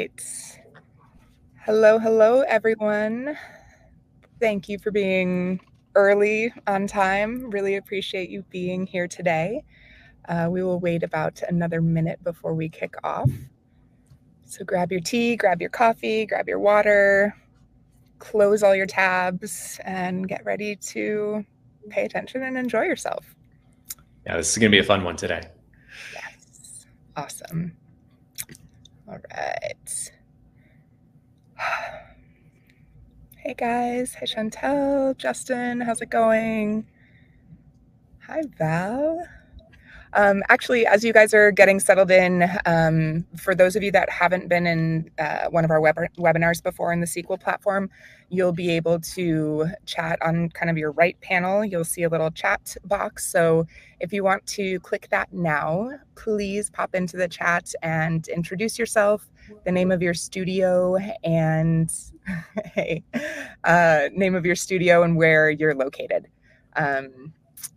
right. Hello, everyone. Thank you for being early on time. Really appreciate you being here today. We will wait about another minute before we kick off. So grab your tea, grab your coffee, grab your water, close all your tabs, and get ready to pay attention and enjoy yourself. Yeah, this is going to be a fun one today. Yes. Awesome. All right. Hey guys. Hi Chantel, Justin, how's it going? Hi Val. Actually, as you guys are getting settled in, for those of you that haven't been in one of our webinars before in the SQL platform, you'll be able to chat on kind of your right panel. You'll see a little chat box. So if you want to click that now, please pop into the chat and introduce yourself, the name of your studio, and hey, name of your studio and where you're located.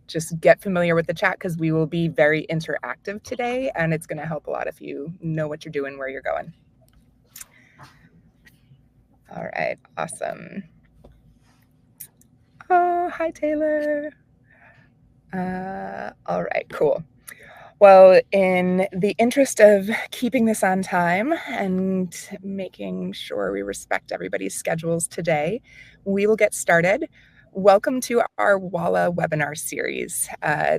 Just get familiar with the chat because we will be very interactive today, and it's going to help a lot if you know what you're doing, where you're going. All right, awesome. Oh, hi, Taylor. All right, cool. Well, in the interest of keeping this on time and making sure we respect everybody's schedules today, we will get started. Welcome to our WALA webinar series.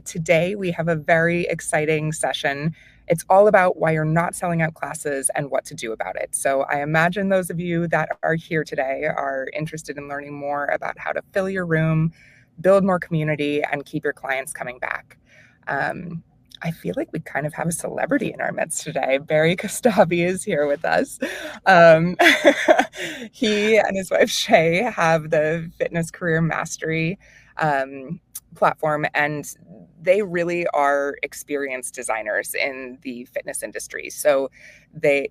Today, we have a very exciting session. It's all about why you're not selling out classes and what to do about it. So I imagine those of you that are here today are interested in learning more about how to fill your room, build more community, and keep your clients coming back. I feel like we kind of have a celebrity in our midst today. Barry Kostabi is here with us. He and his wife Shay have the Fitness Career Mastery platform, and they really are experienced designers in the fitness industry. So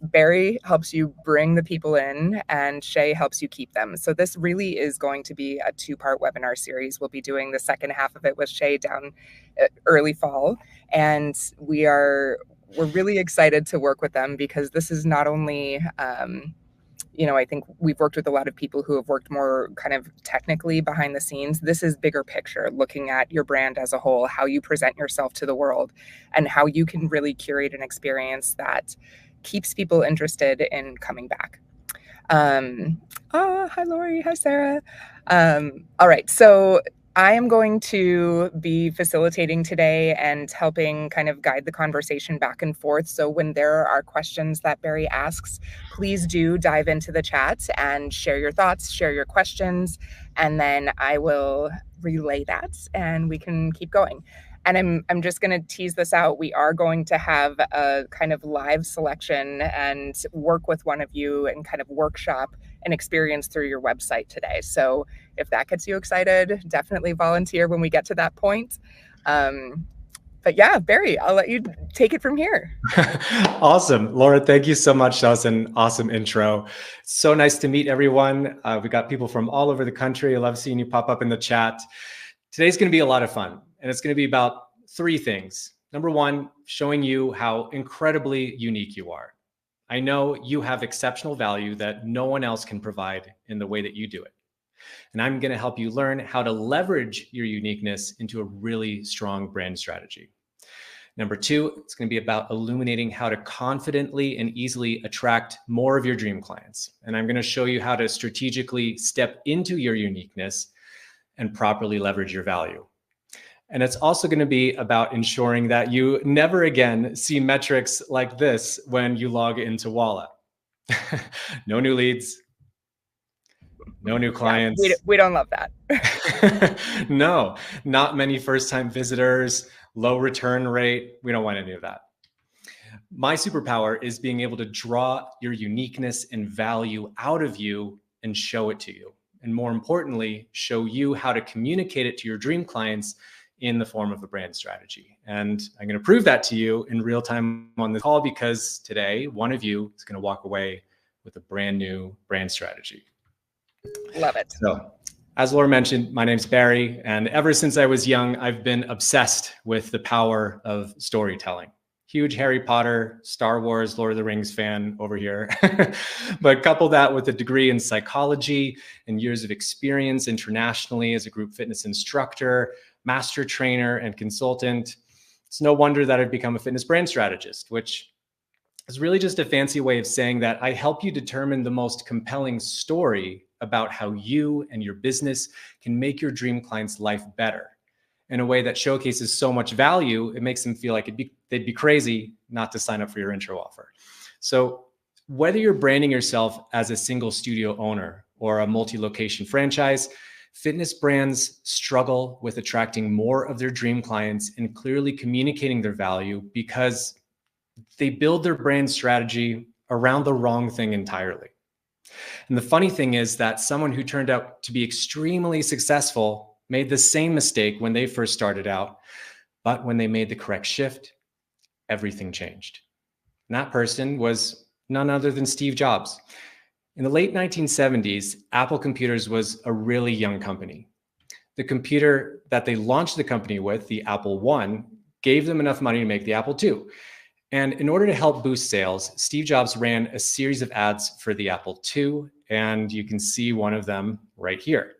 Barry helps you bring the people in and Shay helps you keep them. So this really is going to be a two-part webinar series. We'll be doing the second half of it with Shay down early fall. And we're really excited to work with them because this is not only I think we've worked with a lot of people who have worked more kind of technically behind the scenes. This is bigger picture, looking at your brand as a whole, how you present yourself to the world, and how you can really curate an experience that keeps people interested in coming back. Hi, Lori. Hi, Sarah. All right. So I am going to be facilitating today and helping kind of guide the conversation back and forth. So when there are questions that Barry asks, please do dive into the chat and share your thoughts, share your questions, and then I will relay that and we can keep going. And I'm just going to tease this out. We are going to have a kind of live selection and work with one of you and kind of workshop an experience through your website today. So if that gets you excited, definitely volunteer when we get to that point. But yeah, Barry, I'll let you take it from here. Awesome. Laura, thank you so much. That was an awesome intro. So nice to meet everyone. We got people from all over the country. I love seeing you pop up in the chat. Today's going to be a lot of fun, and it's going to be about three things. Number one, showing you how incredibly unique you are. I know you have exceptional value that no one else can provide in the way that you do it. And I'm going to help you learn how to leverage your uniqueness into a really strong brand strategy. Number two, it's going to be about illuminating how to confidently and easily attract more of your dream clients. And I'm going to show you how to strategically step into your uniqueness and properly leverage your value. And it's also going to be about ensuring that you never again see metrics like this when you log into WALA. No new leads, no new clients. Yeah, we don't love that. No, not many first-time visitors, low return rate. We don't want any of that. My superpower is being able to draw your uniqueness and value out of you and show it to you. And more importantly, show you how to communicate it to your dream clients in the form of a brand strategy. And I'm going to prove that to you in real time on this call because today, one of you is going to walk away with a brand new brand strategy. Love it. So, as Laura mentioned, my name's Barry. And ever since I was young, I've been obsessed with the power of storytelling. Huge Harry Potter, Star Wars, Lord of the Rings fan over here. But couple that with a degree in psychology and years of experience internationally as a group fitness instructor, master trainer, and consultant. It's no wonder that I've become a fitness brand strategist, which is really just a fancy way of saying that I help you determine the most compelling story about how you and your business can make your dream client's life better in a way that showcases so much value, it makes them feel like they'd be crazy not to sign up for your intro offer. So whether you're branding yourself as a single studio owner or a multi-location franchise, fitness brands struggle with attracting more of their dream clients and clearly communicating their value because they build their brand strategy around the wrong thing entirely. And the funny thing is that someone who turned out to be extremely successful made the same mistake when they first started out, but when they made the correct shift, everything changed. And that person was none other than Steve Jobs. In the late 1970s, Apple Computers was a really young company. The computer that they launched the company with, the Apple I, gave them enough money to make the Apple II. And in order to help boost sales, Steve Jobs ran a series of ads for the Apple II, and you can see one of them right here.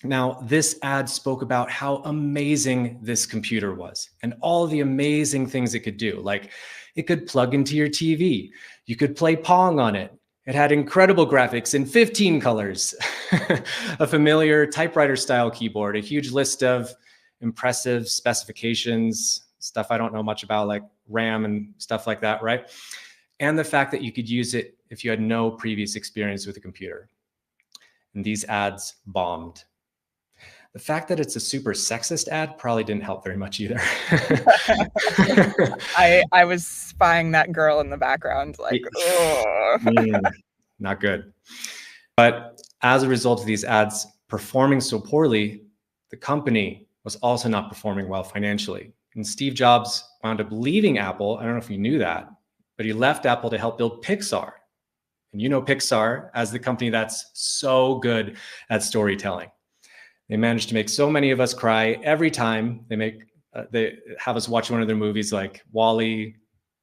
Now, this ad spoke about how amazing this computer was and all the amazing things it could do. Like it could plug into your TV. You could play Pong on it. It had incredible graphics in 15 colors, a familiar typewriter style keyboard, a huge list of impressive specifications, stuff I don't know much about, like RAM and stuff like that, right? And the fact that you could use it if you had no previous experience with a computer. And these ads bombed. The fact that it's a super sexist ad probably didn't help very much either. I was spying that girl in the background, like, not good. But as a result of these ads performing so poorly, the company was also not performing well financially. And Steve Jobs wound up leaving Apple. I don't know if you knew that, but he left Apple to help build Pixar. And you know Pixar as the company that's so good at storytelling. They managed to make so many of us cry every time they have us watch one of their movies, like WALL-E,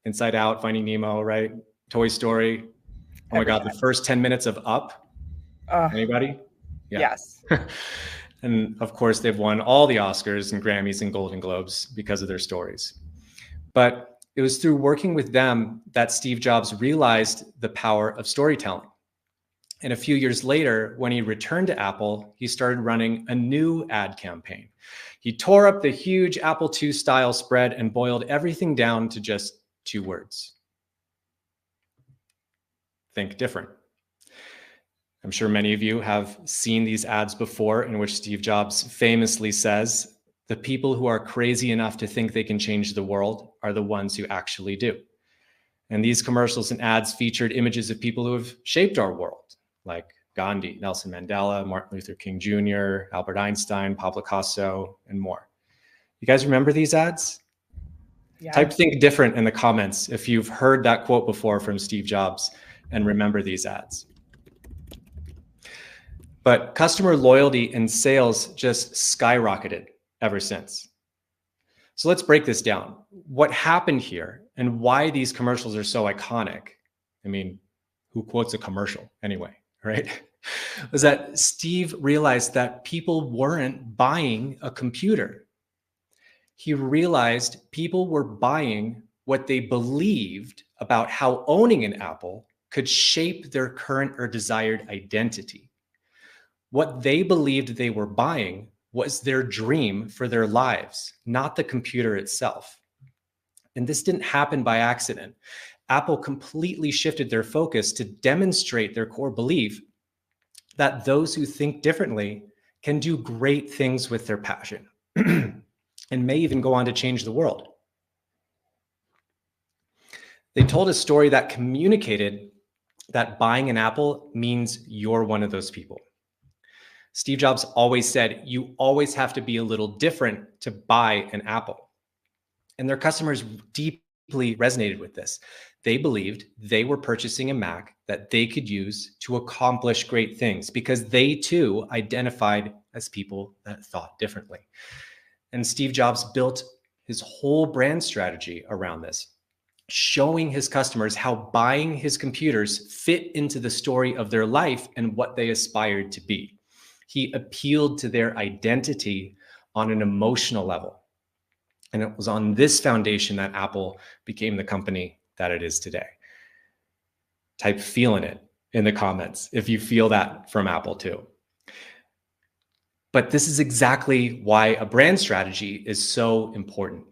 Inside Out, Finding Nemo, right? Toy Story. Oh my God, the first 10 minutes of Up. Anybody? Yeah. Yes. And of course, they've won all the Oscars and Grammys and Golden Globes because of their stories. But it was through working with them that Steve Jobs realized the power of storytelling. And a few years later, when he returned to Apple, he started running a new ad campaign. He tore up the huge Apple II style spread and boiled everything down to just 2 words. Think different. I'm sure many of you have seen these ads before in which Steve Jobs famously says, "The people who are crazy enough to think they can change the world are the ones who actually do." And these commercials and ads featured images of people who have shaped our world, like Gandhi, Nelson Mandela, Martin Luther King Jr., Albert Einstein, Pablo Picasso, and more. You guys remember these ads? Yeah. Type "think different" in the comments if you've heard that quote before from Steve Jobs and remember these ads. But customer loyalty and sales just skyrocketed ever since. So let's break this down. What happened here and why these commercials are so iconic? I mean, who quotes a commercial anyway, right? Was that Steve realized that people weren't buying a computer. He realized people were buying what they believed about how owning an Apple could shape their current or desired identity. What they believed they were buying was their dream for their lives, not the computer itself. And this didn't happen by accident. Apple completely shifted their focus to demonstrate their core belief that those who think differently can do great things with their passion and may even go on to change the world. They told a story that communicated that buying an Apple means you're one of those people. Steve Jobs always said, you always have to be a little different to buy an Apple. And their customers deeply resonated with this. They believed they were purchasing a Mac that they could use to accomplish great things because they too identified as people that thought differently. And Steve Jobs built his whole brand strategy around this, showing his customers how buying his computers fit into the story of their life and what they aspired to be. He appealed to their identity on an emotional level. And it was on this foundation that Apple became the company that it is today. Type feeling it in the comments if you feel that from Apple too. But this is exactly why a brand strategy is so important,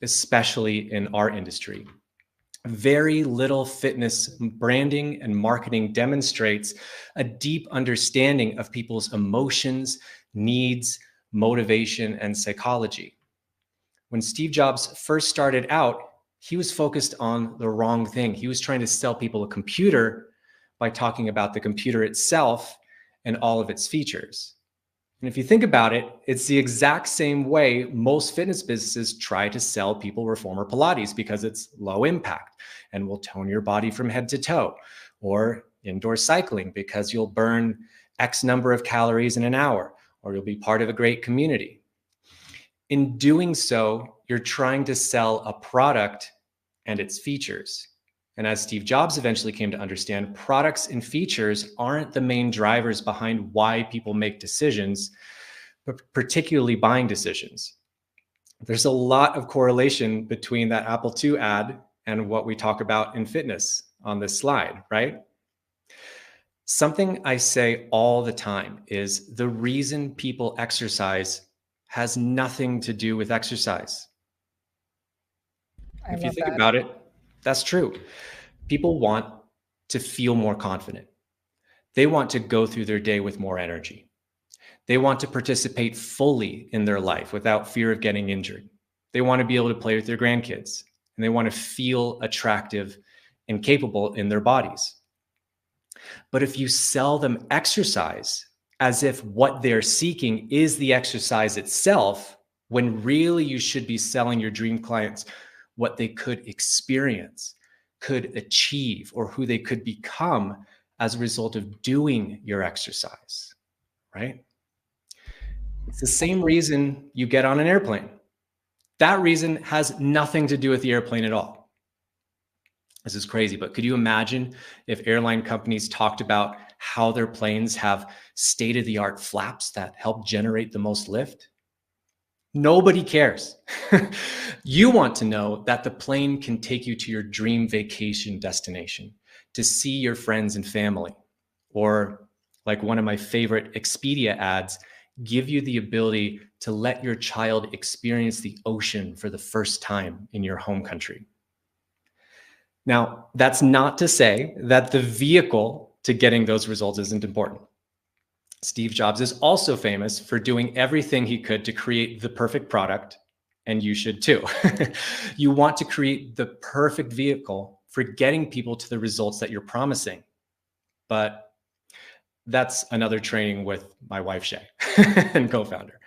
especially in our industry. Very little fitness branding and marketing demonstrates a deep understanding of people's emotions, needs, motivation, and psychology. When Steve Jobs first started out, he was focused on the wrong thing. He was trying to sell people a computer by talking about the computer itself and all of its features. And if you think about it, it's the exact same way most fitness businesses try to sell people reformer Pilates, because it's low impact and will tone your body from head to toe, or indoor cycling because you'll burn X number of calories in an hour, or you'll be part of a great community. In doing so, you're trying to sell a product and its features. And as Steve Jobs eventually came to understand, products and features aren't the main drivers behind why people make decisions, but particularly buying decisions. There's a lot of correlation between that Apple II ad and what we talk about in fitness on this slide, right? Something I say all the time is the reason people exercise has nothing to do with exercise. I If you love think that. about it, that's true. People want to feel more confident. They want to go through their day with more energy. They want to participate fully in their life without fear of getting injured. They want to be able to play with their grandkids, and they want to feel attractive and capable in their bodies. But if you sell them exercise as if what they're seeking is the exercise itself, when really you should be selling your dream clients what they could experience, could achieve, or who they could become as a result of doing your exercise, right? It's the same Absolutely. reason you get on an airplane. That reason has nothing to do with the airplane at all. This is crazy, but could you imagine if airline companies talked about how their planes have state-of-the-art flaps that help generate the most lift? Nobody cares. You want to know that the plane can take you to your dream vacation destination, to see your friends and family, or like one of my favorite Expedia ads, give you the ability to let your child experience the ocean for the first time in your home country. Now, that's not to say that the vehicle to getting those results isn't important. Steve Jobs is also famous for doing everything he could to create the perfect product, and you should too. You want to create the perfect vehicle for getting people to the results that you're promising. But that's another training with my wife, Shay, and co-founder.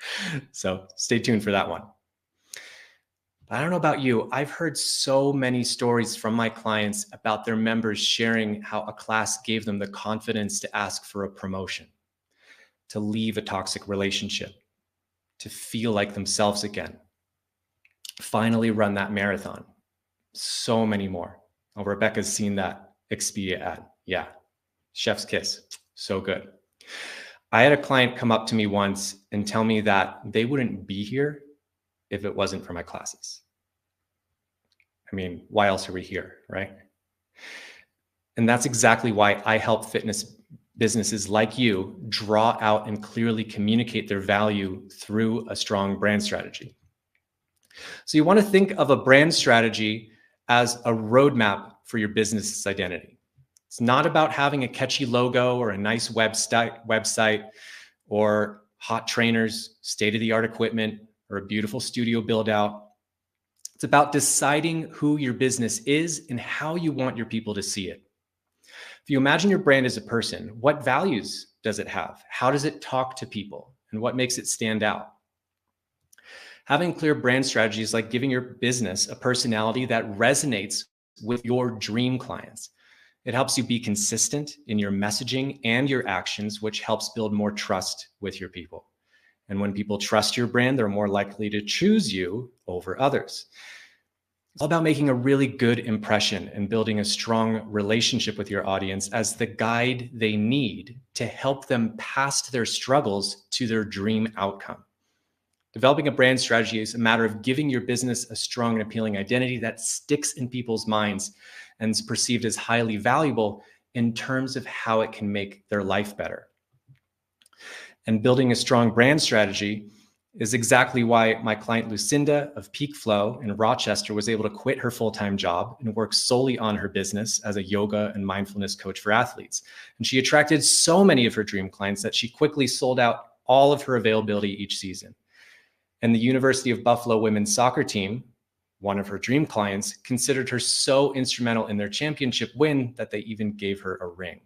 So stay tuned for that one. I don't know about you. I've heard so many stories from my clients about their members sharing how a class gave them the confidence to ask for a promotion, to leave a toxic relationship, to feel like themselves again, finally run that marathon. So many more. Oh, Rebecca's seen that Expedia ad. Yeah. Chef's kiss. So good. I had a client come up to me once and tell me that they wouldn't be here if it wasn't for my classes. I mean, why else are we here, right? And that's exactly why I help fitness businesses like you draw out and clearly communicate their value through a strong brand strategy. So you want to think of a brand strategy as a roadmap for your business's identity. It's not about having a catchy logo or a nice website or hot trainers, state-of-the-art equipment, or a beautiful studio build out. It's about deciding who your business is and how you want your people to see it. If you imagine your brand as a person, what values does it have? How does it talk to people? And what makes it stand out? Having clear brand strategy is like giving your business a personality that resonates with your dream clients. It helps you be consistent in your messaging and your actions, which helps build more trust with your people. And when people trust your brand, they're more likely to choose you over others. It's all about making a really good impression and building a strong relationship with your audience as the guide they need to help them past their struggles to their dream outcome. Developing a brand strategy is a matter of giving your business a strong and appealing identity that sticks in people's minds and is perceived as highly valuable in terms of how it can make their life better. And building a strong brand strategy is exactly why my client Lucinda of Peak Flow in Rochester was able to quit her full-time job and work solely on her business as a yoga and mindfulness coach for athletes. And she attracted so many of her dream clients that she quickly sold out all of her availability each season. And the University of Buffalo women's soccer team, one of her dream clients, considered her so instrumental in their championship win that they even gave her a ring.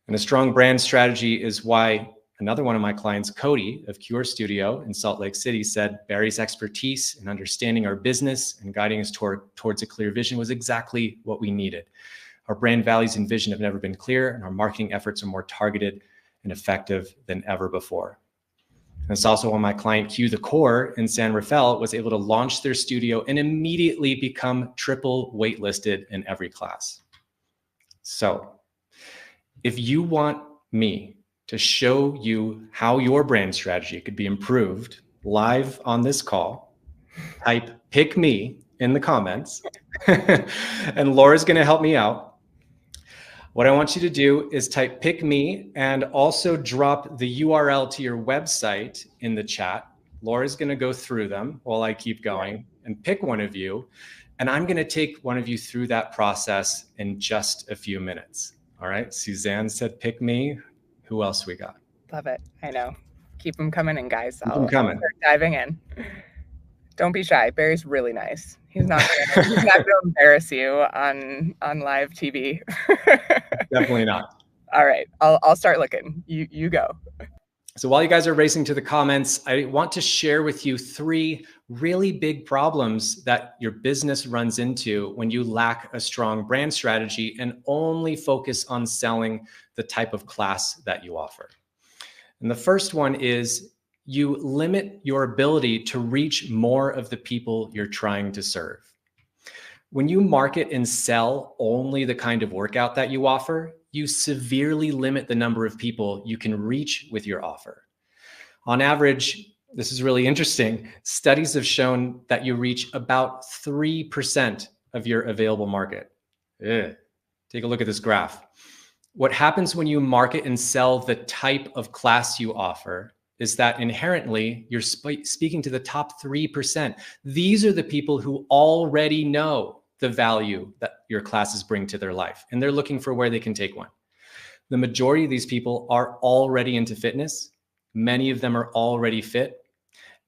And a strong brand strategy is why another one of my clients, Cody of Cure Studio in Salt Lake City, said Barry's expertise in understanding our business and guiding us towards a clear vision was exactly what we needed. Our brand values and vision have never been clearer, and our marketing efforts are more targeted and effective than ever before. And it's also why my client Q the Core in San Rafael was able to launch their studio and immediately become triple waitlisted in every class. So if you want me to show you how your brand strategy could be improved live on this call, type "pick me" in the comments and Laura's going to help me out. What I want you to do is type "pick me" and also drop the URL to your website in the chat. Laura's going to go through them while I keep going and pick one of you. And I'm going to take one of you through that process in just a few minutes. All right. Suzanne said "pick me." Who else we got? Love it. I know. Keep them coming in, guys. Keep them coming. I'll start diving in. Don't be shy. Barry's really nice. He's not going to embarrass you on live TV. Definitely not. All right. I'll start looking. You go. So while you guys are racing to the comments, I want to share with you 3 really big problems that your business runs into when you lack a strong brand strategy and only focus on selling the type of class that you offer. And the first one is you limit your ability to reach more of the people you're trying to serve. When you market and sell only the kind of workout that you offer, you severely limit the number of people you can reach with your offer. On average, this is really interesting, studies have shown that you reach about 3% of your available market. Take a look at this graph. What happens when you market and sell the type of class you offer is that inherently you're speaking to the top 3%. These are the people who already know the value that your classes bring to their life, and they're looking for where they can take one. The majority of these people are already into fitness. Many of them are already fit.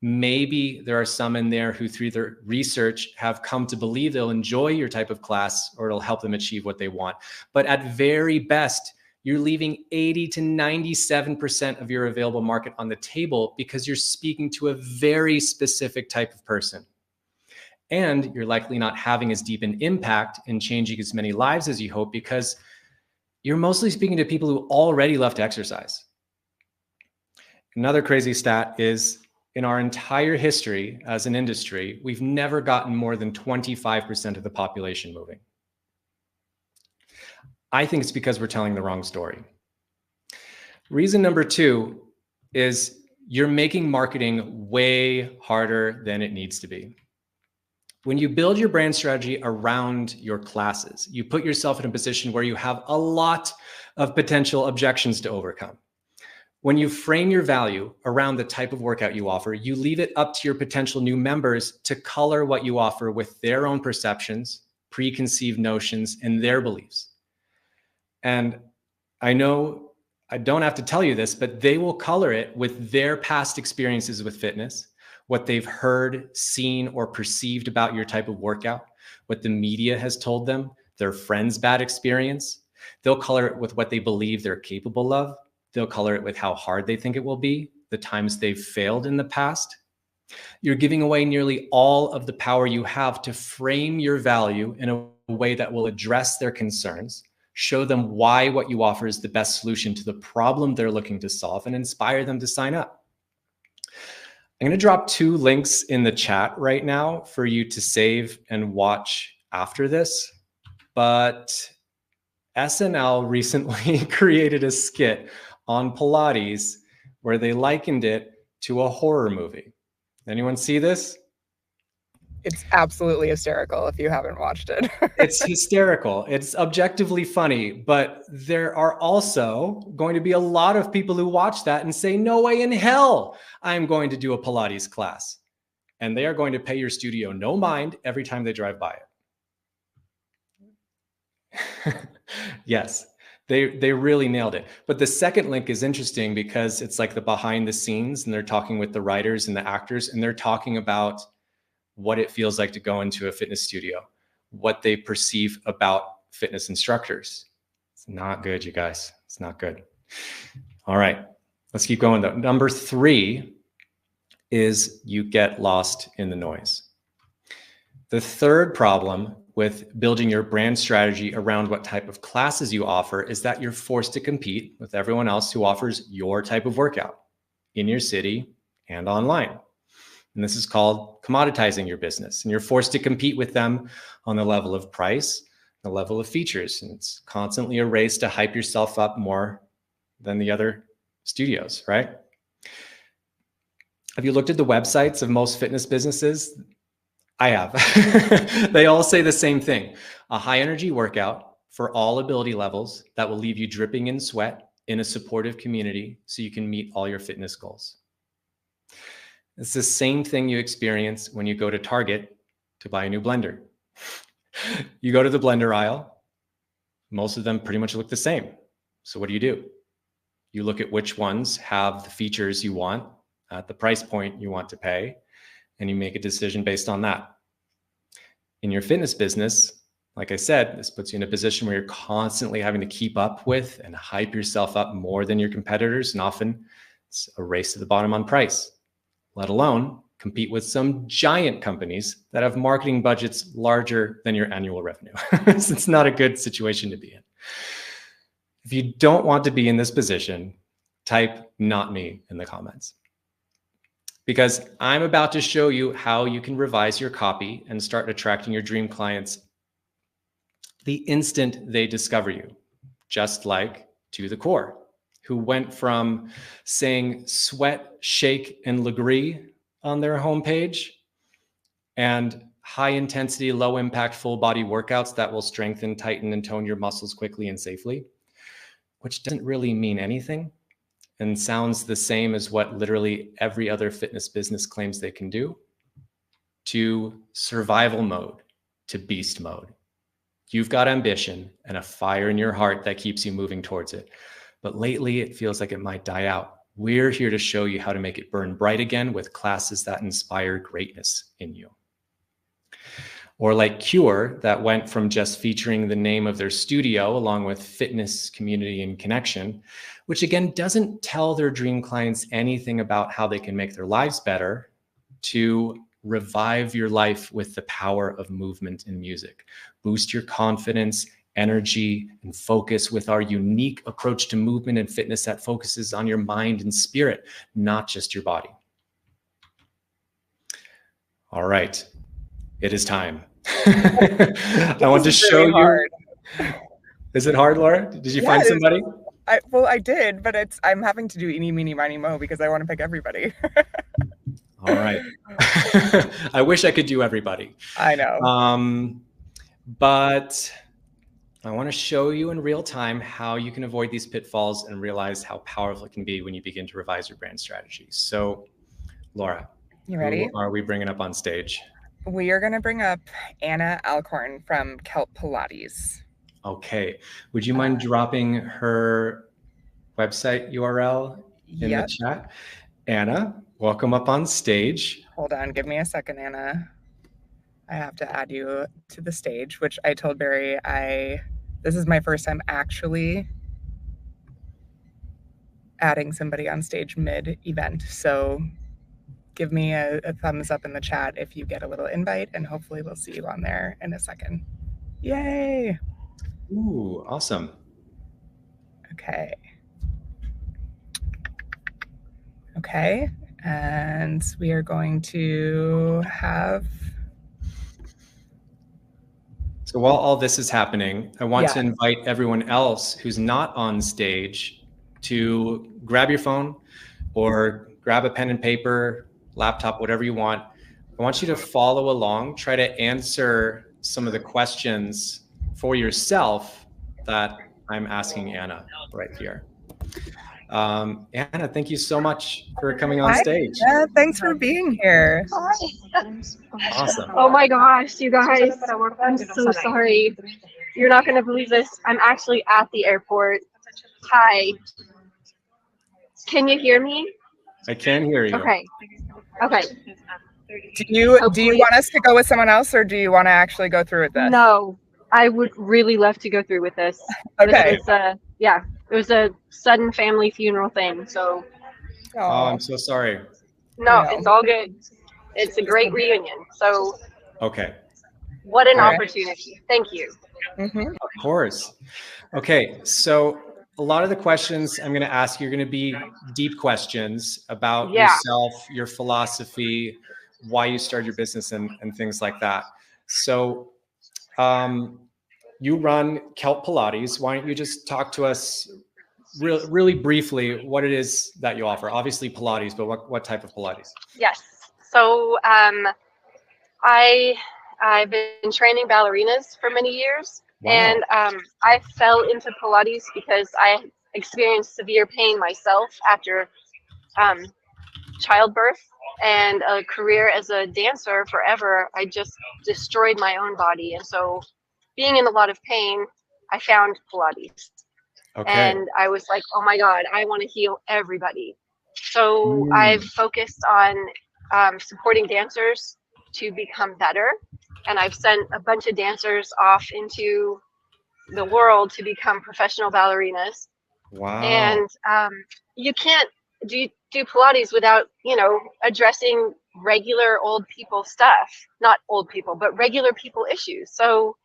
Maybe there are some in there who through their research have come to believe they'll enjoy your type of class or it'll help them achieve what they want. But at very best, you're leaving 80 to 97% of your available market on the table because you're speaking to a very specific type of person. And you're likely not having as deep an impact in changing as many lives as you hope because you're mostly speaking to people who already love to exercise. Another crazy stat is in our entire history as an industry, we've never gotten more than 25% of the population moving. I think it's because we're telling the wrong story. Reason number 2 is you're making marketing way harder than it needs to be. When you build your brand strategy around your classes, you put yourself in a position where you have a lot of potential objections to overcome. When you frame your value around the type of workout you offer, you leave it up to your potential new members to color what you offer with their own perceptions, preconceived notions, and their beliefs. And I know I don't have to tell you this, but they will color it with their past experiences with fitness, what they've heard, seen, or perceived about your type of workout, what the media has told them, their friends' bad experience. They'll color it with what they believe they're capable of. They'll color it with how hard they think it will be, the times they've failed in the past. You're giving away nearly all of the power you have to frame your value in a way that will address their concerns, show them why what you offer is the best solution to the problem they're looking to solve, and inspire them to sign up. I'm going to drop 2 links in the chat right now for you to save and watch after this. But SNL recently created a skit on Pilates where they likened it to a horror movie. Anyone see this? It's absolutely hysterical if you haven't watched it. It's hysterical. It's objectively funny, but there are also going to be a lot of people who watch that and say, no way in hell I'm going to do a Pilates class. And they are going to pay your studio no mind every time they drive by it. Yes, they really nailed it. But the second link is interesting because it's like the behind the scenes, and they're talking with the writers and the actors, and they're talking about what it feels like to go into a fitness studio, what they perceive about fitness instructors. It's not good, you guys. It's not good. All right, let's keep going though. Number 3 is you get lost in the noise. The third problem with building your brand strategy around what type of classes you offer is that you're forced to compete with everyone else who offers your type of workout in your city and online. And this is called commoditizing your business. And you're forced to compete with them on the level of price, the level of features. And it's constantly a race to hype yourself up more than the other studios, right? Have you looked at the websites of most fitness businesses? I have. They all say the same thing: a high energy workout for all ability levels that will leave you dripping in sweat in a supportive community so you can meet all your fitness goals. It's the same thing you experience when you go to Target to buy a new blender. You go to the blender aisle, most of them pretty much look the same. So what do? You look at which ones have the features you want at the price point you want to pay, and you make a decision based on that. In your fitness business, like I said, this puts you in a position where you're constantly having to keep up with and hype yourself up more than your competitors. And often it's a race to the bottom on price, let alone compete with some giant companies that have marketing budgets larger than your annual revenue. It's not a good situation to be in. If you don't want to be in this position, type "not me" in the comments, because I'm about to show you how you can revise your copy and start attracting your dream clients the instant they discover you, just like To The Core, who went from saying sweat, shake, and legree on their homepage and high intensity, low impact, full body workouts that will strengthen, tighten, and tone your muscles quickly and safely, which doesn't really mean anything and sounds the same as what literally every other fitness business claims they can do, to survival mode, to beast mode. You've got ambition and a fire in your heart that keeps you moving towards it. But lately it feels like it might die out. We're here to show you how to make it burn bright again with classes that inspire greatness in you. Or like Cure, that went from just featuring the name of their studio along with fitness, community, and connection, which again doesn't tell their dream clients anything about how they can make their lives better, to revive your life with the power of movement and music. Boost your confidence, energy, and focus with our unique approach to movement and fitness that focuses on your mind and spirit, not just your body. All right, it is time. I want to show you. Is it hard, Laura? Did you find somebody? I did, but I'm having to do eeny, meeny, miny, mo because I want to pick everybody. All right. I wish I could do everybody. I know. But I want to show you in real time how you can avoid these pitfalls and realize how powerful it can be when you begin to revise your brand strategy. So, Laura, you ready? Who are we bringing up on stage? We are going to bring up Anna Alcorn from Kelp Pilates. Okay. Would you mind dropping her website URL in the chat? Anna, welcome up on stage. Hold on. Give me a second, Anna. I have to add you to the stage, which I told Barry this is my first time actually adding somebody on stage mid-event. So give me a thumbs up in the chat if you get a little invite, and hopefully we'll see you on there in a second. Yay! Ooh, awesome. Okay. Okay, And we are going to have... So while all this is happening, I want to invite everyone else who's not on stage to grab your phone or grab a pen and paper, laptop, whatever you want. I want you to follow along, try to answer some of the questions for yourself that I'm asking Anna right here. Anna, thank you so much for coming on stage. Yeah, thanks for being here. Awesome. Oh my gosh, you guys, I'm so sorry. You're not going to believe this. I'm actually at the airport. Hi. Can you hear me? I can hear you. Okay. Okay. Do you want us to go with someone else, or do you want to actually go through with this? No, I would really love to go through with this. Okay. This was it was a sudden family funeral thing, so. Oh, I'm so sorry. No, it's all good. It's a great reunion. So. Okay. What an opportunity. Thank you. Of course. Okay, so a lot of the questions I'm going to ask you are going to be deep questions about yourself, your philosophy, why you started your business, and things like that. So you run Kelp Pilates. Why don't you just talk to us really briefly what it is that you offer? Obviously Pilates, but what type of Pilates? Yes. So I've been training ballerinas for many years. Wow. And I fell into Pilates because I experienced severe pain myself after childbirth and a career as a dancer forever. I just destroyed my own body. And so being in a lot of pain, I found Pilates. Okay. And I was like, oh my God, I want to heal everybody. So I've focused on supporting dancers to become better. And I've sent a bunch of dancers off into the world to become professional ballerinas. Wow. And you can't do Pilates without, addressing regular old people stuff. Not old people, but regular people issues. So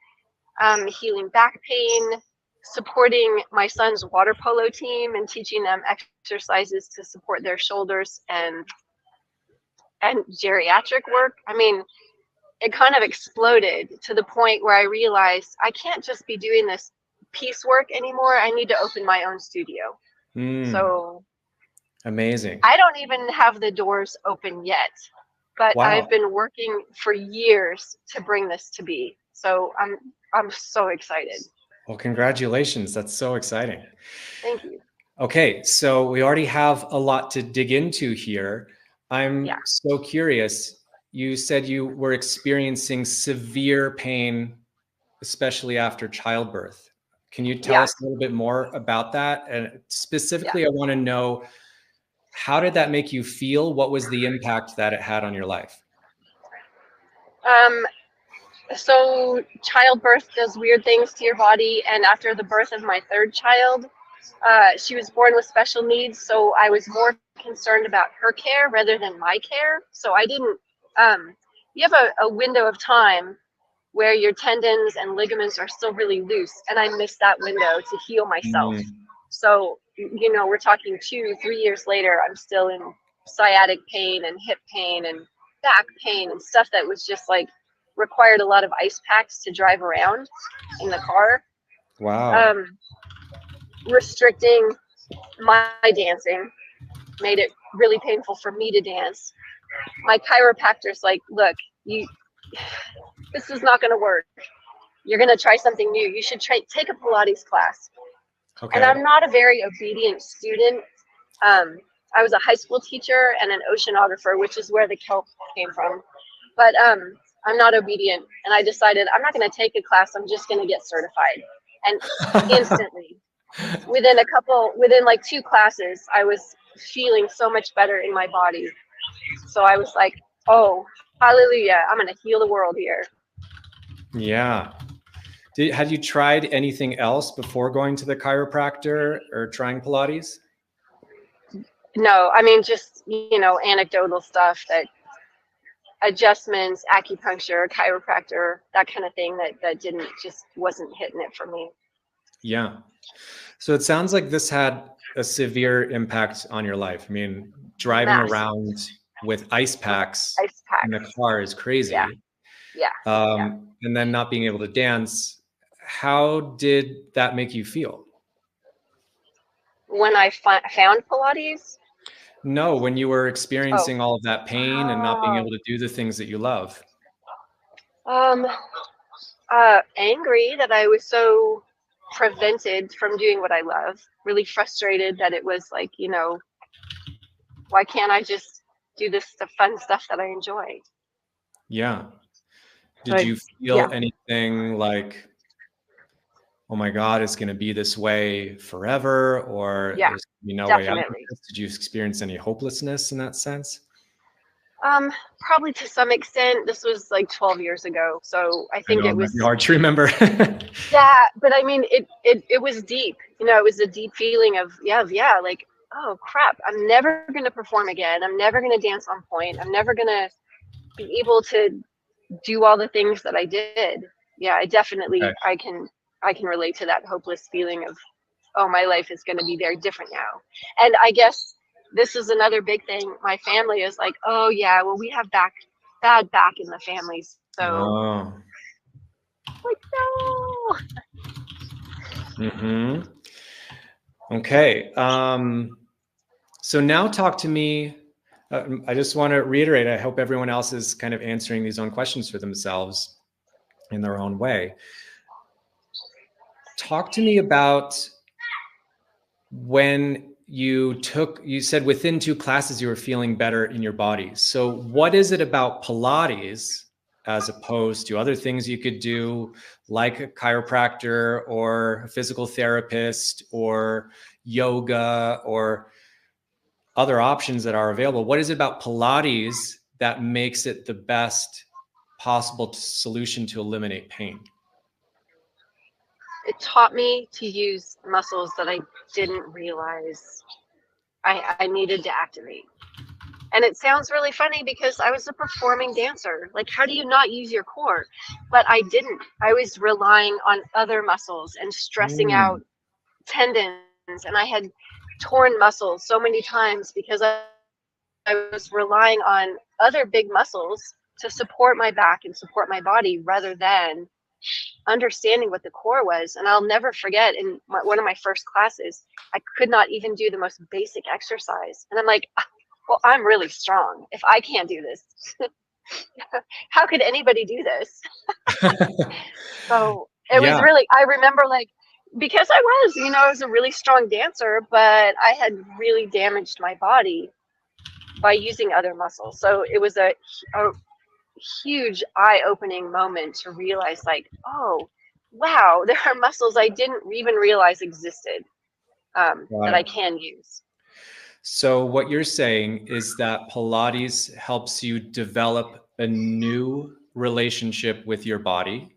healing back pain, supporting my son's water polo team and teaching them exercises to support their shoulders and geriatric work. I mean, it kind of exploded to the point where I realized I can't just be doing this piecework anymore. I need to open my own studio. So amazing. I don't even have the doors open yet, but I've been working for years to bring this to be. So I'm so excited. Well, congratulations. That's so exciting. Thank you. Okay, so we already have a lot to dig into here. I'm so curious. You said you were experiencing severe pain, especially after childbirth. Can you tell us a little bit more about that? And specifically, I want to know, how did that make you feel? What was the impact that it had on your life? So childbirth does weird things to your body. And after the birth of my third child, she was born with special needs. So I was more concerned about her care rather than my care. So I didn't, you have a window of time where your tendons and ligaments are still really loose. And I missed that window to heal myself. So, we're talking 2-3 years later, I'm still in sciatic pain and hip pain and back pain and stuff that was just like required a lot of ice packs to drive around in the car. Wow. Restricting my dancing made it really painful for me to dance. My chiropractor's like, look, this is not going to work. You're going to try something new. You should take a Pilates class. Okay. And I'm not a very obedient student. I was a high school teacher and an oceanographer, which is where the kelp came from. But I'm not obedient. And I decided I'm not going to take a class. I'm just going to get certified. And instantly, within like 2 classes, I was feeling so much better in my body. So I was like, oh, hallelujah, I'm going to heal the world here. Yeah. Had you tried anything else before going to the chiropractor or trying Pilates? No, I mean, just, anecdotal stuff, that adjustments, acupuncture, chiropractor, that kind of thing that wasn't hitting it for me. Yeah. So it sounds like this had a severe impact on your life. I mean, driving around with ice packs in the car is crazy. And then not being able to dance. How did that make you feel? When I found Pilates? No, when you were experiencing all of that pain and not being able to do the things that you love. Angry that I was so prevented from doing what I love. Really frustrated that it was like, you know, why can't I just do the fun stuff that I enjoy? Yeah. Did you feel anything like, oh my God, it's going to be this way forever, or there's going to be no way out of this? Did you experience any hopelessness in that sense? Probably to some extent. This was like 12 years ago, so I think it was hard to remember. Yeah, but I mean, it was deep. You know, it was a deep feeling of like, oh crap, I'm never gonna perform again. I'm never gonna dance on point. I'm never gonna be able to do all the things that I did. Yeah, I definitely I can relate to that hopeless feeling of, oh, my life is gonna be very different now. And I guess this is another big thing. My family is like, oh yeah, well, we have bad back in the family, so like, no. Okay. So now talk to me. I just want to reiterate, I hope everyone else is kind of answering these own questions for themselves in their own way. Talk to me about when you said within 2 classes, you were feeling better in your body. So what is it about Pilates as opposed to other things you could do, like a chiropractor or a physical therapist or yoga or other options that are available? What is it about Pilates that makes it the best possible solution to eliminate pain? It taught me to use muscles that I didn't realize I needed to activate. And it sounds really funny because I was a performing dancer. Like, how do you not use your core? But I didn't. I was relying on other muscles and stressing out tendons. And I had torn muscles so many times because I was relying on other big muscles to support my back and support my body rather than understanding what the core was. And I'll never forget in one of my first classes, I could not even do the most basic exercise. And I'm like, well, I'm really strong. If I can't do this, how could anybody do this? So it was really, I remember, like, because I was a really strong dancer, but I had really damaged my body by using other muscles. So it was a huge eye-opening moment to realize, like, oh wow, there are muscles I didn't even realize existed that I can use. So what you're saying is that Pilates helps you develop a new relationship with your body,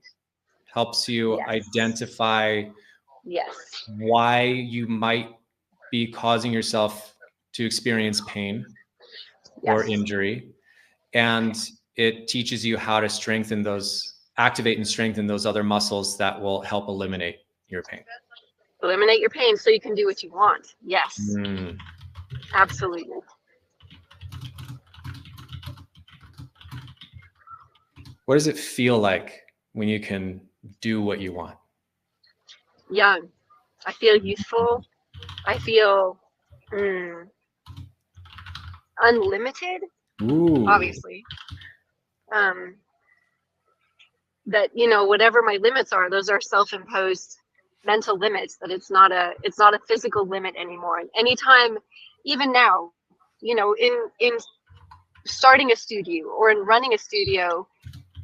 helps you identify why you might be causing yourself to experience pain or injury, and it teaches you how to activate and strengthen those other muscles that will help eliminate your pain. Eliminate your pain so you can do what you want. Yes. Absolutely. What does it feel like when you can do what you want? Young. I feel youthful. I feel unlimited. Obviously. That, whatever my limits are, those are self-imposed mental limits, that it's not a physical limit anymore. And anytime, even now, in starting a studio or in running a studio,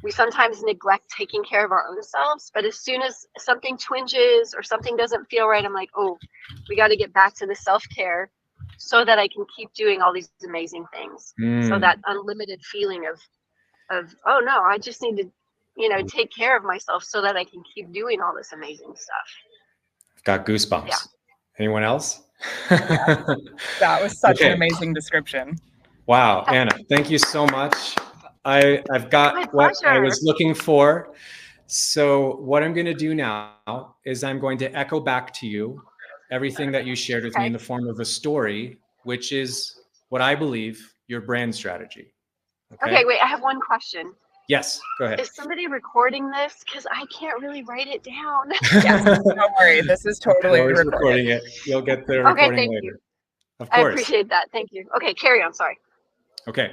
we sometimes neglect taking care of our own selves. But as soon as something twinges or something doesn't feel right, I'm like, oh, we got to get back to the self-care so that I can keep doing all these amazing things. So that unlimited feeling of, oh no, I just need to, take care of myself so that I can keep doing all this amazing stuff. I've got goosebumps. Yeah. Anyone else? That was such an amazing description. Wow, Anna, thank you so much. I've got what I was looking for. So what I'm going to do now is I'm going to echo back to you everything that you shared with me in the form of a story, which is what I believe your brand strategy. Okay, wait, I have one question. Yes, go ahead. Is somebody recording this? Because I can't really write it down. Yes, don't worry. This is totally recorded. It. You'll get the Okay, recording thank later. you. Of I course. appreciate that. Thank you. Okay, carry on. Sorry. Okay.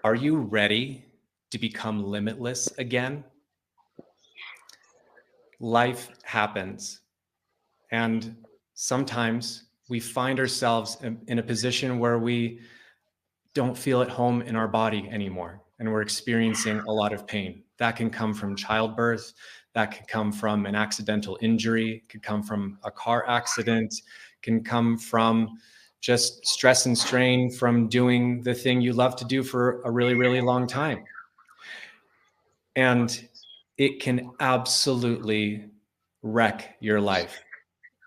Are you ready to become limitless again? Life happens. And sometimes we find ourselves in a position where we don't feel at home in our body anymore, and we're experiencing a lot of pain. That can come from childbirth, that can come from an accidental injury, could come from a car accident, can come from just stress and strain from doing the thing you love to do for a really, really long time. And it can absolutely wreck your life.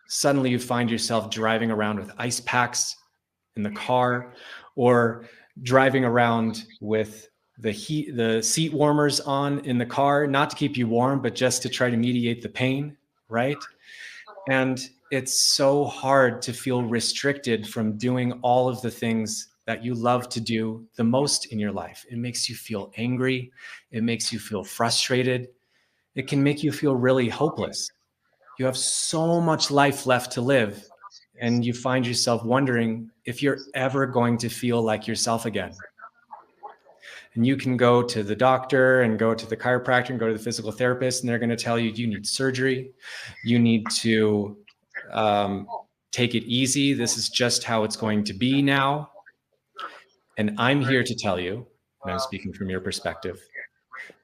Suddenly you find yourself driving around with ice packs in the car, or driving around with the seat warmers on in the car, not to keep you warm, but just to try to mediate the pain, right? And it's so hard to feel restricted from doing all of the things that you love to do the most in your life. It makes you feel angry. It makes you feel frustrated. It can make you feel really hopeless. You have so much life left to live, and you find yourself wondering if you're ever going to feel like yourself again. And you can go to the doctor and go to the chiropractor and go to the physical therapist, and they're going to tell you, you need surgery. You need to take it easy. This is just how it's going to be now. And I'm here to tell you, and I'm speaking from your perspective,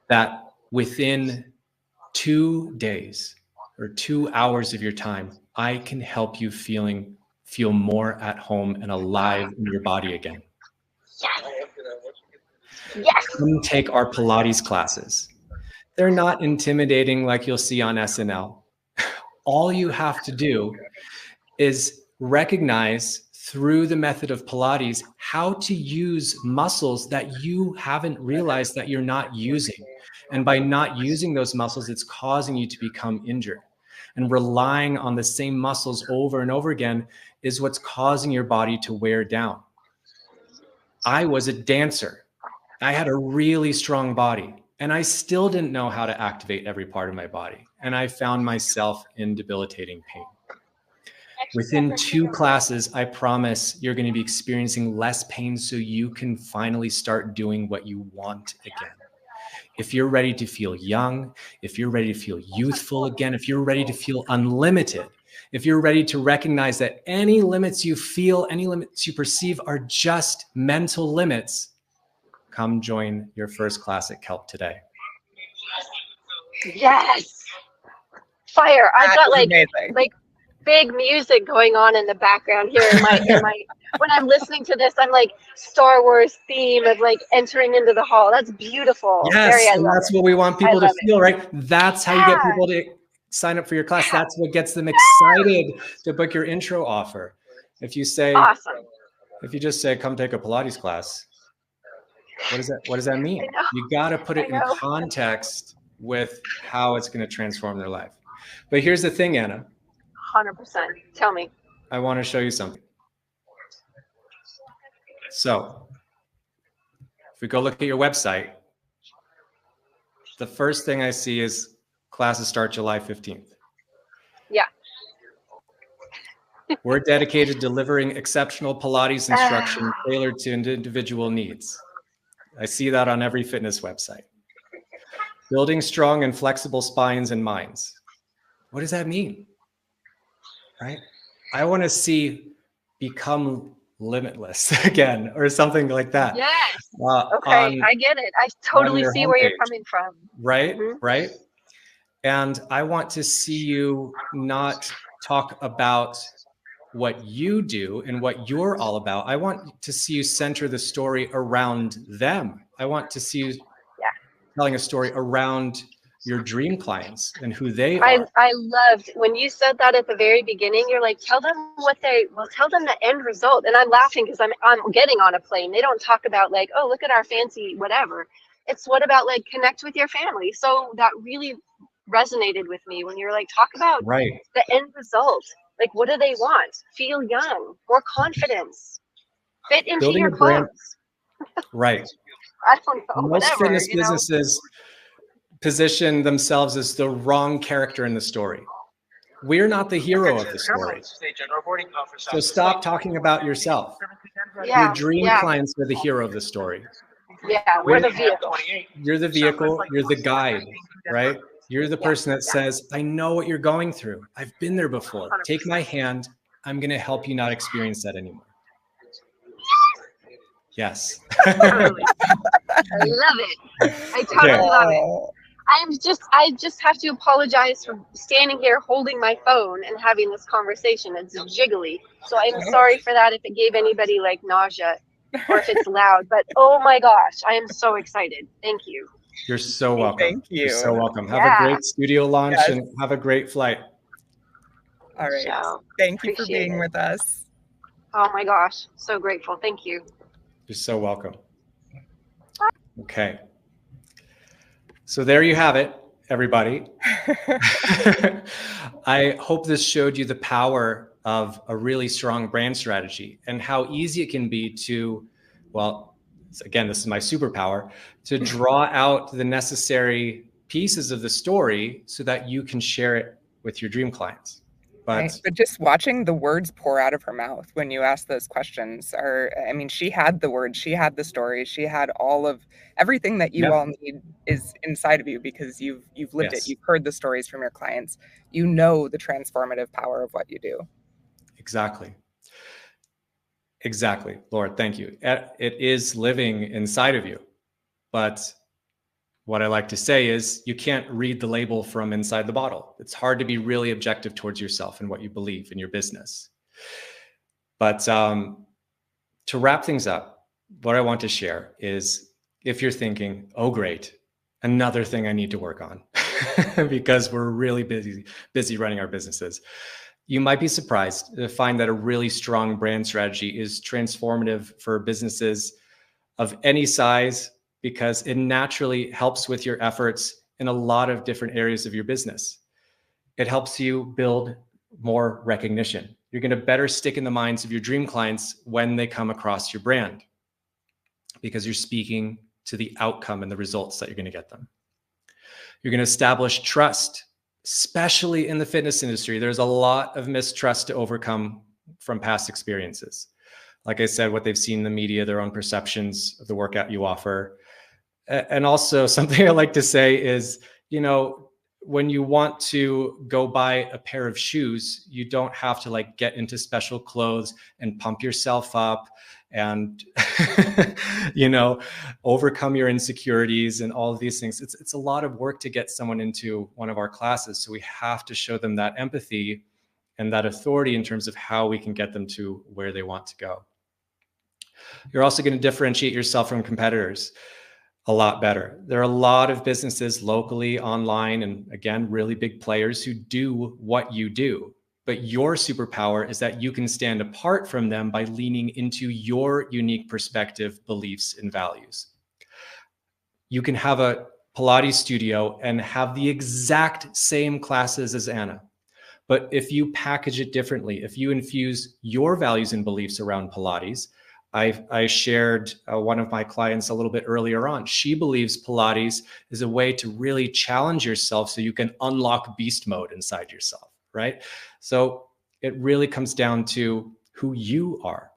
that within 2 days or 2 hours of your time, I can help you feel more at home and alive in your body again. Yes. Come take our Pilates classes. They're not intimidating like you'll see on SNL. All you have to do is recognize through the method of Pilates how to use muscles that you haven't realized that you're not using. And by not using those muscles, it's causing you to become injured. And relying on the same muscles over and over again is what's causing your body to wear down. I was a dancer. I had a really strong body, and I still didn't know how to activate every part of my body. And I found myself in debilitating pain. Within 2 classes, I promise you're going to be experiencing less pain so you can finally start doing what you want again. If you're ready to feel young, if you're ready to feel youthful again, if you're ready to feel unlimited, if you're ready to recognize that any limits you feel, any limits you perceive are just mental limits, come join your first class at Kelp today. Yes. Fire. I've got like amazing. Big music going on in the background here in my when I'm listening to this, I'm like Star Wars theme of like entering into the hall. That's beautiful. Yes, Barry, and that's what we want people to feel, right? That's how you get people to sign up for your class. That's what gets them excited to book your intro offer. If you say, awesome. If you just say, come take a Pilates class, what does that mean? You got to put it in context with how it's going to transform their life. But here's the thing, Anna. 100%. Tell me. I want to show you something. So if we go look at your website, the first thing I see is classes start July 15th. Yeah. We're dedicated to delivering exceptional Pilates instruction tailored to individual needs. I see that on every fitness website. Building strong and flexible spines and minds. What does that mean? Right? I want to see become limitless again, or something like that. Yes. Okay, I get it. I totally see where you're coming from. Right, right. And I want to see you not talk about what you do and what you're all about. I want to see you center the story around them. I want to see you telling a story around your dream clients and who they are. I loved when you said that at the very beginning. You're like, tell them tell them the end result. And I'm laughing because I'm getting on a plane. They don't talk about like, oh, look at our fancy whatever. It's what about like connect with your family. So that really resonated with me when you're like, talk about Right. the end result. Like, what do they want? Feel young, more confidence, fit into Building your a brand. clothes. Right. I don't know, Most whatever, fitness businesses position themselves as the wrong character in the story. We're not the hero of the story. So stop talking about yourself. Your dream clients are the hero of the story. Yeah, we're the vehicle. You're the vehicle, you're the guide, right? You're the person that says, I know what you're going through. I've been there before. Take my hand. I'm going to help you not experience that anymore. Yes. Totally. I love it. I totally love it. I just have to apologize for standing here holding my phone and having this conversation. It's jiggly. So I'm sorry for that if it gave anybody like nausea or if it's loud. But oh my gosh, I am so excited. Thank you. You're so welcome. Thank you. You're so welcome. Have a great studio launch and have a great flight. All right. So, thank you for being with us. Oh my gosh. So grateful. Thank you. You're so welcome. Okay. So there you have it, everybody. I hope this showed you the power of a really strong brand strategy and how easy it can be to, well, again, this is my superpower, to draw out the necessary pieces of the story so that you can share it with your dream clients. But just watching the words pour out of her mouth when you ask those questions she had the words, she had the story, she had everything that you all need is inside of you because you've lived it. You've heard the stories from your clients. You know the transformative power of what you do. Exactly. Exactly. Laura, thank you. It is living inside of you. But what I like to say is you can't read the label from inside the bottle. It's hard to be really objective towards yourself and what you believe in your business. But to wrap things up, what I want to share is if you're thinking, oh, great, another thing I need to work on because we're really busy running our businesses. You might be surprised to find that a really strong brand strategy is transformative for businesses of any size, because it naturally helps with your efforts in a lot of different areas of your business. It helps you build more recognition. You're going to better stick in the minds of your dream clients when they come across your brand because you're speaking to the outcome and the results that you're going to get them. You're going to establish trust, especially in the fitness industry. There's a lot of mistrust to overcome from past experiences. Like I said, what they've seen in the media, their own perceptions of the workout you offer. And also something I like to say is, when you want to go buy a pair of shoes, you don't have to get into special clothes and pump yourself up and, overcome your insecurities and all of these things. It's a lot of work to get someone into one of our classes. So we have to show them that empathy and that authority in terms of how we can get them to where they want to go. You're also going to differentiate yourself from competitors a lot better. There are a lot of businesses locally, online, and again, really big players who do what you do. But your superpower is that you can stand apart from them by leaning into your unique perspective, beliefs, and values. You can have a Pilates studio and have the exact same classes as Anna. But if you package it differently, if you infuse your values and beliefs around Pilates, I shared one of my clients a little bit earlier on. She believes Pilates is a way to really challenge yourself so you can unlock beast mode inside yourself, right? So it really comes down to who you are.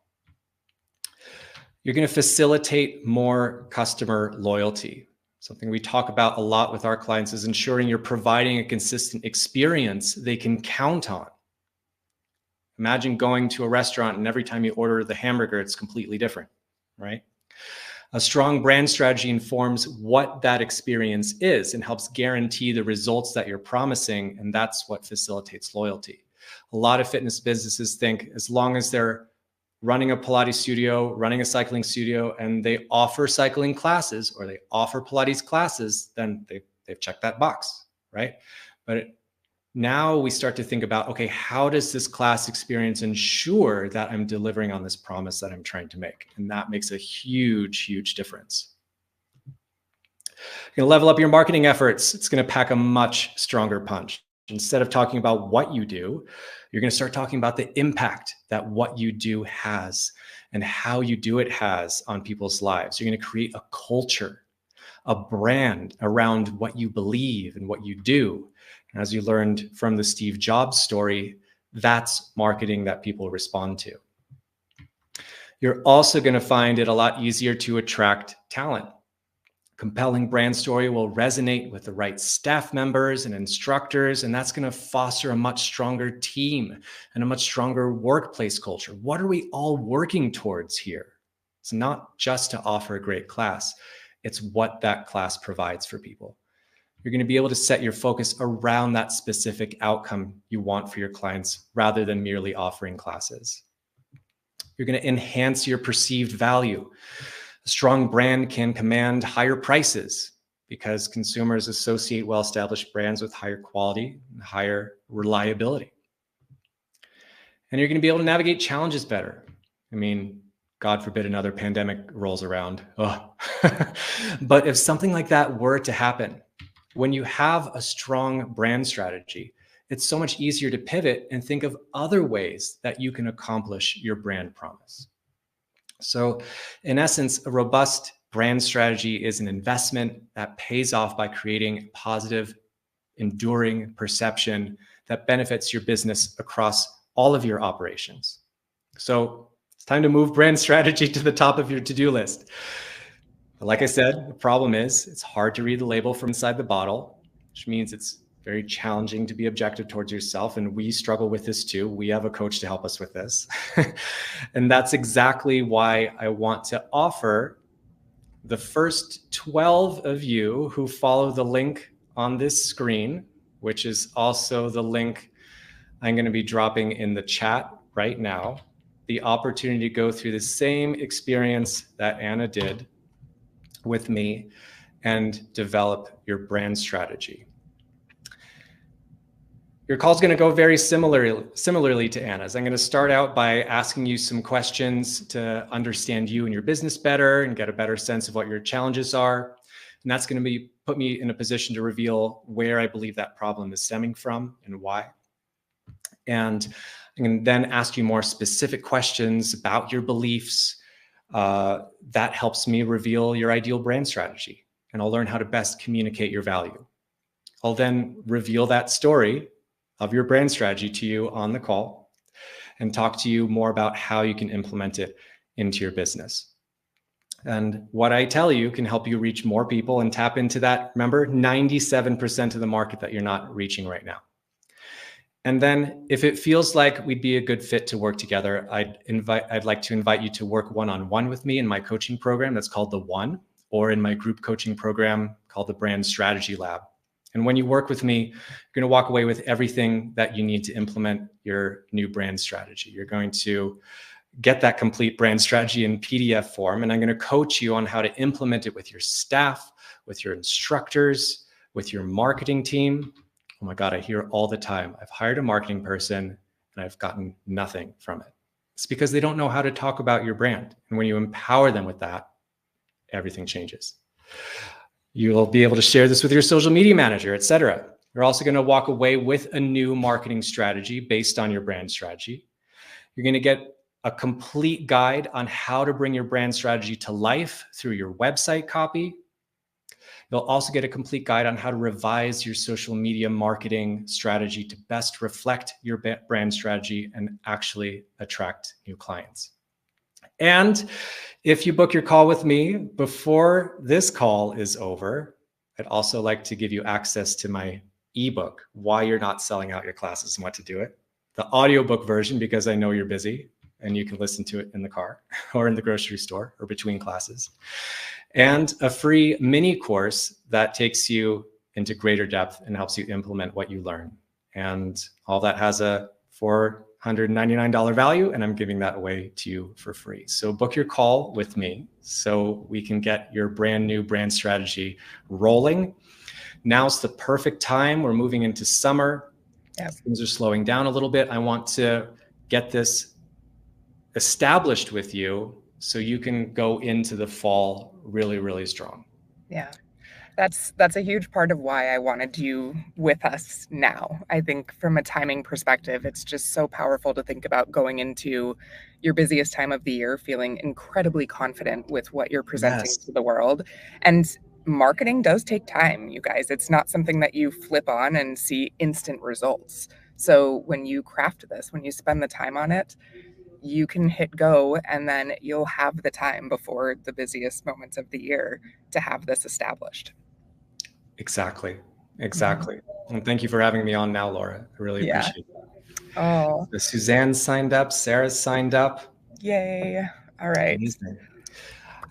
You're going to facilitate more customer loyalty. Something we talk about a lot with our clients is ensuring you're providing a consistent experience they can count on. Imagine going to a restaurant and every time you order the hamburger, it's completely different, right? A strong brand strategy informs what that experience is and helps guarantee the results that you're promising, and that's what facilitates loyalty. A lot of fitness businesses think as long as they're running a Pilates studio, running a cycling studio, and they offer cycling classes or they offer Pilates classes, then they've checked that box, right? But now we start to think about, okay, how does this class experience ensure that I'm delivering on this promise that I'm trying to make? And that makes a huge, huge difference. You're going to level up your marketing efforts. It's going to pack a much stronger punch. Instead of talking about what you do, you're going to start talking about the impact that what you do has and how you do it has on people's lives. You're going to create a culture, a brand around what you believe and what you do. And as you learned from the Steve Jobs story, that's marketing that people respond to. You're also going to find it a lot easier to attract talent. Compelling brand story will resonate with the right staff members and instructors, and that's going to foster a much stronger team and a much stronger workplace culture. What are we all working towards here? It's not just to offer a great class. It's what that class provides for people. You're going to be able to set your focus around that specific outcome you want for your clients rather than merely offering classes. You're going to enhance your perceived value. A strong brand can command higher prices because consumers associate well-established brands with higher quality and higher reliability. And you're going to be able to navigate challenges better. I mean, God forbid another pandemic rolls around. Oh. But if something like that were to happen, when you have a strong brand strategy, it's so much easier to pivot and think of other ways that you can accomplish your brand promise. So in essence, a robust brand strategy is an investment that pays off by creating positive, enduring perception that benefits your business across all of your operations. So it's time to move brand strategy to the top of your to-do list. But like I said, the problem is it's hard to read the label from inside the bottle, which means it's very challenging to be objective towards yourself. And we struggle with this too. We have a coach to help us with this. And that's exactly why I want to offer the first 12 of you who follow the link on this screen, which is also the link I'm going to be dropping in the chat right now, the opportunity to go through the same experience that Anna did with me and develop your brand strategy. Your call is going to go very similarly to Anna's. I'm going to start out by asking you some questions to understand you and your business better and get a better sense of what your challenges are. And that's going to put me in a position to reveal where I believe that problem is stemming from and why. And I'm going to then ask you more specific questions about your beliefs. That helps me reveal your ideal brand strategy. And I'll learn how to best communicate your value. I'll then reveal that story of your brand strategy to you on the call and talk to you more about how you can implement it into your business. And what I tell you can help you reach more people and tap into that, remember, 97% of the market that you're not reaching right now. And then if it feels like we'd be a good fit to work together, I'd like to invite you to work one-on-one with me in my coaching program that's called The One, or in my group coaching program called the Brand Strategy Lab. And when you work with me, you're going to walk away with everything that you need to implement your new brand strategy. You're going to get that complete brand strategy in PDF form, and I'm going to coach you on how to implement it with your staff, with your instructors, with your marketing team. Oh my God, I hear all the time, I've hired a marketing person and I've gotten nothing from it. It's because they don't know how to talk about your brand. And when you empower them with that, everything changes. You'll be able to share this with your social media manager, etc. You're also going to walk away with a new marketing strategy based on your brand strategy. You're going to get a complete guide on how to bring your brand strategy to life through your website copy. You'll also get a complete guide on how to revise your social media marketing strategy to best reflect your brand strategy and actually attract new clients. And if you book your call with me before this call is over, I'd also like to give you access to my ebook, Why You're Not Selling Out Your Classes and What to Do It. The audiobook version, because I know you're busy and you can listen to it in the car or in the grocery store or between classes. And a free mini course that takes you into greater depth and helps you implement what you learn. And all that has a $499 value, and I'm giving that away to you for free. So book your call with me so we can get your brand new brand strategy rolling. Now's the perfect time. We're moving into summer. Yeah. Things are slowing down a little bit. I want to get this established with you so you can go into the fall really, really strong. Yeah. That's a huge part of why I wanted you with us now. I think from a timing perspective, it's just so powerful to think about going into your busiest time of the year feeling incredibly confident with what you're presenting Yes, to the world. And marketing does take time, you guys. It's not something that you flip on and see instant results. So when you craft this, when you spend the time on it, you can hit go and then you'll have the time before the busiest moments of the year to have this established. exactly. Mhm. Exactly. And thank you for having me on now, Laura. I really Yeah. appreciate that. Oh, So Suzanne signed up, Sarah's signed up. yay. All right. Amazing.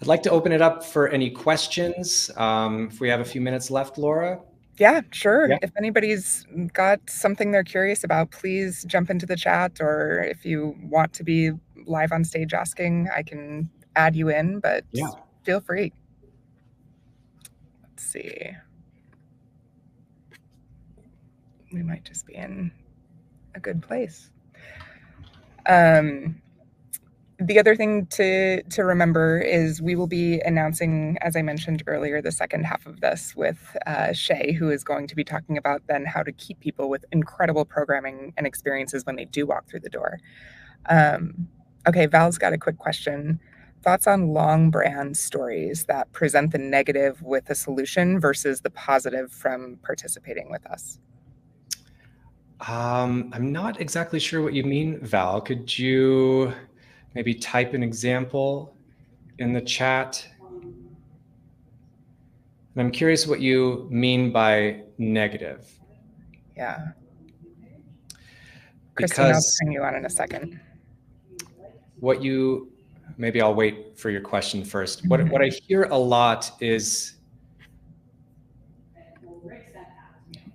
I'd like to open it up for any questions. If we have a few minutes left, Laura. Yeah, sure. Yeah. If anybody's got something they're curious about, please jump into the chat, or if you want to be live on stage asking, I can add you in, but Yeah. feel free. Let's see. We might just be in a good place. The other thing to remember is we will be announcing, as I mentioned earlier, the second half of this with Shay, who is going to be talking about then how to keep people with incredible programming and experiences when they do walk through the door. Okay, Val's got a quick question. Thoughts on long brand stories that present the negative with a solution versus the positive from participating with us? I'm not exactly sure what you mean, Val. Could you maybe type an example in the chat? And I'm curious what you mean by negative. Yeah. Christine, I'll Because bring you on in a second. what you, maybe I'll wait for your question first. What I Mhm. hear a lot is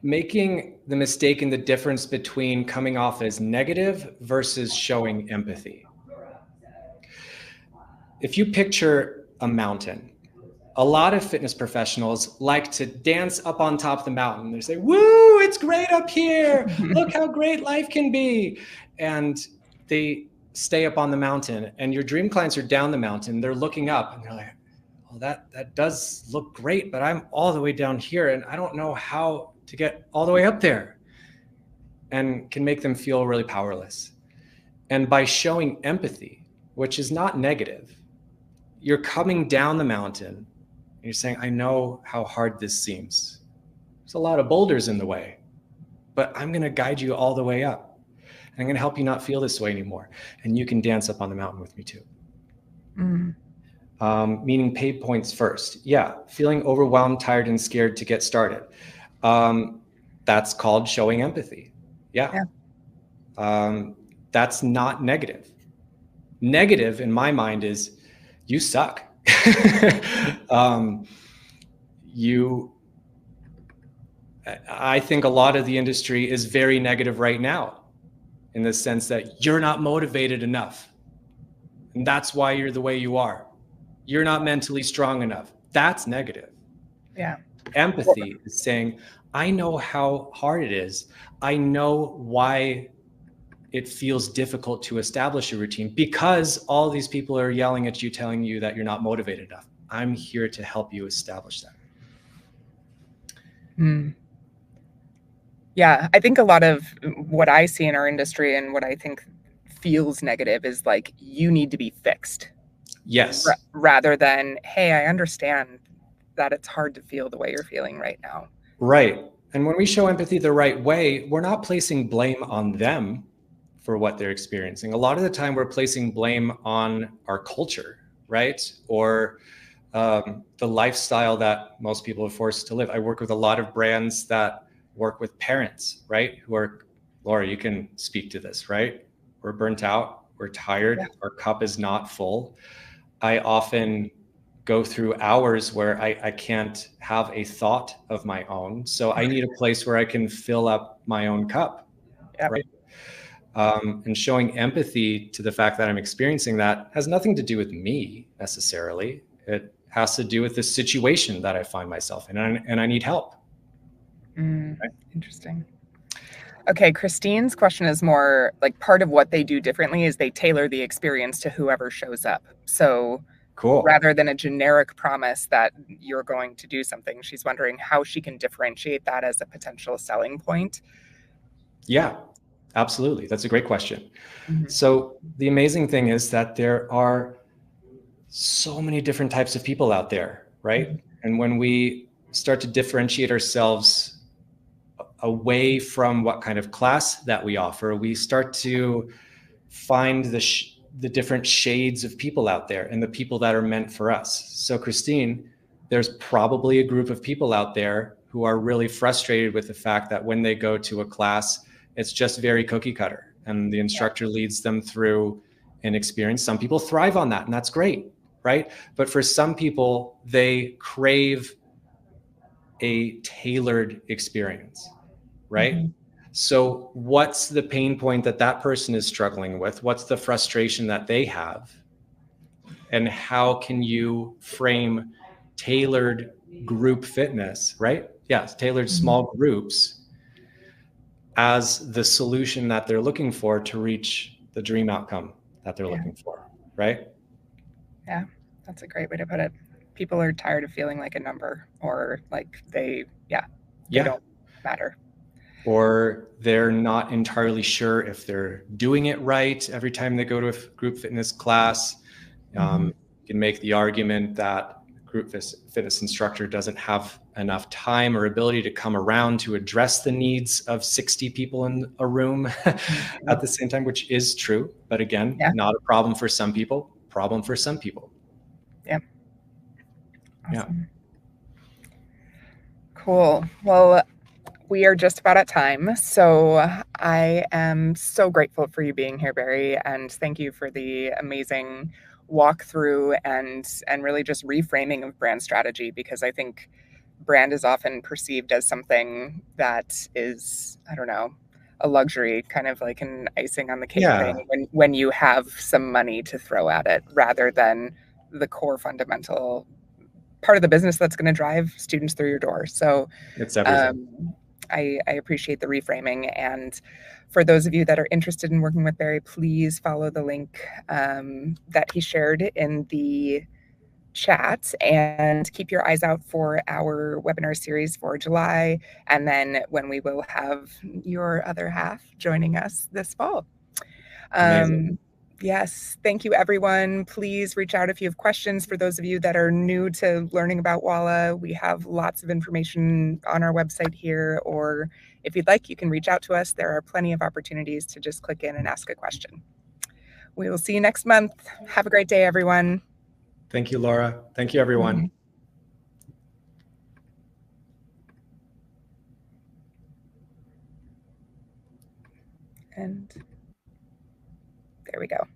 making the mistake in the difference between coming off as negative versus showing empathy. If you picture a mountain, a lot of fitness professionals like to dance up on top of the mountain. They say, woo, it's great up here. Look how great life can be. And they stay up on the mountain, and your dream clients are down the mountain. They're looking up and they're like, well, that does look great, but I'm all the way down here and I don't know how to get all the way up there, and can make them feel really powerless. And by showing empathy, which is not negative, you're coming down the mountain and you're saying, I know how hard this seems. There's a lot of boulders in the way, but I'm going to guide you all the way up. And I'm going to help you not feel this way anymore. And you can dance up on the mountain with me too. Mm. Meaning pay points first. Yeah, feeling overwhelmed, tired, and scared to get started. That's called showing empathy. Yeah. That's not negative. Negative in my mind is you suck. I think a lot of the industry is very negative right now in the sense that you're not motivated enough. And that's why you're the way you are. You're not mentally strong enough. That's negative. Yeah. Empathy is saying, I know how hard it is. I know why it feels difficult to establish a routine because all these people are yelling at you, telling you that you're not motivated enough. I'm here to help you establish that. Mm. Yeah, I think a lot of what I see in our industry and what I think feels negative is like you need to be fixed. Yes. Rather than, hey, I understand that it's hard to feel the way you're feeling right now. Right. And when we show empathy the right way, we're not placing blame on them for what they're experiencing. A lot of the time, we're placing blame on our culture, right? Or the lifestyle that most people are forced to live. I work with a lot of brands that work with parents, right? Who are, Laura, you can speak to this, right? We're burnt out, we're Yeah. tired, our cup is not full. I often go through hours where I can't have a thought of my own. So I need a place where I can fill up my own cup, Yep. right? And showing empathy to the fact that I'm experiencing that has nothing to do with me necessarily. It has to do with the situation that I find myself in, and I need help. Mm, Right? interesting. Okay, Christine's question is more like part of what they do differently is they tailor the experience to whoever shows up. So Cool. rather than a generic promise that you're going to do something. She's wondering how she can differentiate that as a potential selling point. Yeah, absolutely. That's a great question. Mm-hmm. So the amazing thing is that there are so many different types of people out there, right? Mm-hmm. And when we start to differentiate ourselves away from what kind of class that we offer, we start to find the different shades of people out there and the people that are meant for us. So Christine, there's probably a group of people out there who are really frustrated with the fact that when they go to a class, it's just very cookie cutter and the instructor leads them through an experience. Some people thrive on that and that's great, right? But for some people, they crave a tailored experience, right? Mm-hmm. So what's the pain point that that person is struggling with? What's the frustration that they have? And how can you frame tailored group fitness, right? Yes, tailored small groups as the solution that they're looking for to reach the dream outcome that they're looking for, right? Yeah, that's a great way to put it. People are tired of feeling like a number or like they don't matter. Or they're not entirely sure if they're doing it right every time they go to a group fitness class. You can make the argument that group fitness instructor doesn't have enough time or ability to come around to address the needs of 60 people in a room at the same time, which is true. But again, not a problem for some people, problem for some people. Yeah. Awesome. Yeah. Cool. Well, we are just about at time. So I am so grateful for you being here, Barry, and thank you for the amazing walkthrough and really just reframing of brand strategy, because I think brand is often perceived as something that is, I don't know, a luxury, kind of like an icing on the cake thing when you have some money to throw at it, rather than the core fundamental part of the business that's going to drive students through your door. So it's everything. I appreciate the reframing. And for those of you that are interested in working with Barry, please follow the link that he shared in the chat and keep your eyes out for our webinar series for July. And then when we will have your other half joining us this fall. Yes, thank you, everyone. Please reach out if you have questions. For those of you that are new to learning about Walla, we have lots of information on our website here, or if you'd like, you can reach out to us. There are plenty of opportunities to just click in and ask a question. We will see you next month. Have a great day, everyone. Thank you, Laura. Thank you, everyone. And there we go.